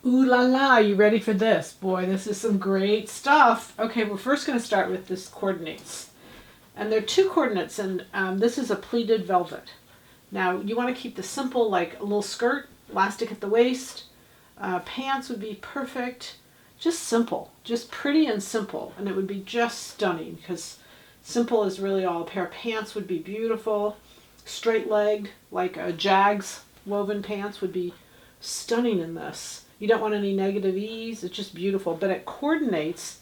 Ooh la la, you ready for this? Boy, this is some great stuff. Okay, we're first going to start with this coordinates. And there are two coordinates, and this is a pleated velvet. Now, you want to keep the simple, like a little skirt, elastic at the waist. Pants would be perfect. Just simple, just pretty and simple. And it would be just stunning because simple is really all. A pair of pants would be beautiful. Straight-legged, like a Jags woven pants would be stunning in this. You don't want any negative ease. It's just beautiful. But it coordinates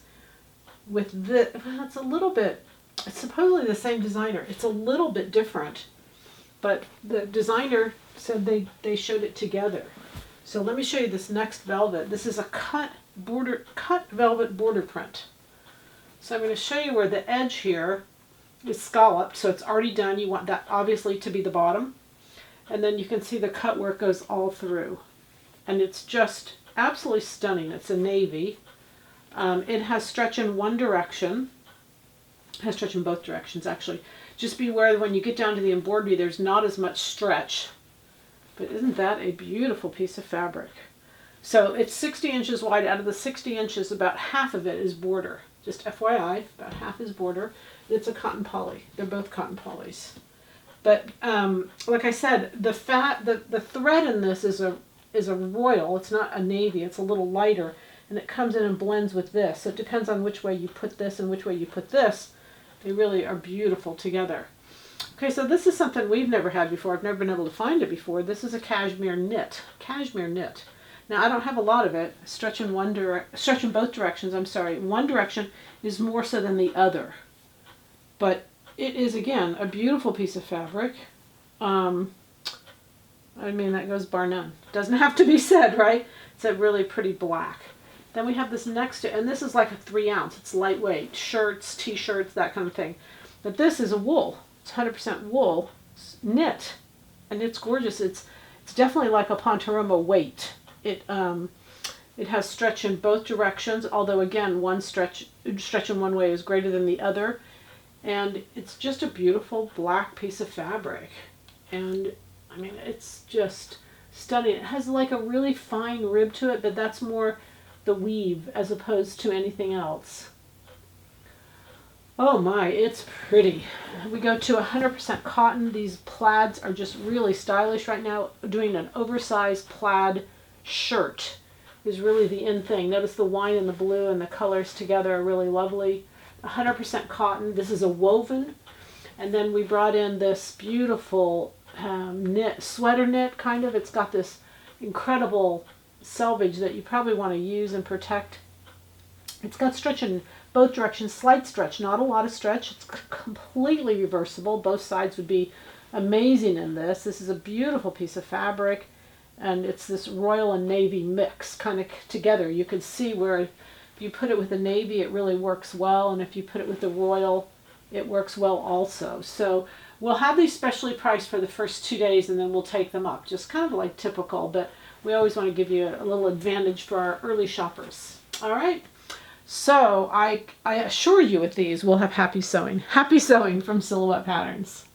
with the, well, it's a little bit, it's supposedly the same designer. It's a little bit different. But the designer said they showed it together. So let me show you this next velvet. This is a cut velvet border print. So I'm going to show you where the edge here is scalloped. So it's already done. You want that obviously to be the bottom. And then you can see the cut work goes all through. And it's just absolutely stunning. It's a navy. It has stretch in one direction. It has stretch in both directions, actually. Just beware when you get down to the embroidery, there's not as much stretch. But isn't that a beautiful piece of fabric? So it's 60 inches wide. Out of the 60 inches, about half of it is border. Just FYI, about half is border. It's a cotton poly. They're both cotton polys. But like I said, the thread in this is a royal. It's not a navy. It's a little lighter, and it comes in and blends with this. So it depends on which way you put this and which way you put this. They really are beautiful together. Okay, so this is something we've never had before. I've never been able to find it before. This is a cashmere knit. Cashmere knit. Now I don't have a lot of it. Stretch in both directions. I'm sorry. One direction is more so than the other, but it is again a beautiful piece of fabric. I mean, that goes bar none. Doesn't have to be said, right? It's a really pretty black. Then we have this next to, and this is like a 3 ounce. It's lightweight. Shirts, t-shirts, that kind of thing. But this is a wool. It's 100% wool, knit, and it's gorgeous. It's definitely like a Pontormo weight. It has stretch in both directions, although again, one stretch in one way is greater than the other. And it's just a beautiful black piece of fabric. And I mean, it's just stunning. It has like a really fine rib to it, but that's more the weave as opposed to anything else. Oh my, it's pretty. We go to 100% cotton. These plaids are just really stylish right now. Doing an oversized plaid shirt is really the in thing. Notice the wine and the blue and the colors together are really lovely. 100% cotton. This is a woven. And then we brought in this beautiful knit, sweater knit kind of. It's got this incredible selvage that you probably want to use and protect. It's got stretch in both directions, slight stretch, not a lot of stretch. It's completely reversible. Both sides would be amazing in this. This is a beautiful piece of fabric, and it's this royal and navy mix kind of together. You can see where if you put it with the navy, it really works well, and if you put it with the royal, it works well also. So we'll have these specially priced for the first 2 days, and then we'll take them up, just kind of like typical, but we always want to give you a little advantage for our early shoppers. All right. So I assure you with these, we'll have happy sewing. Happy sewing from Silhouette Patterns.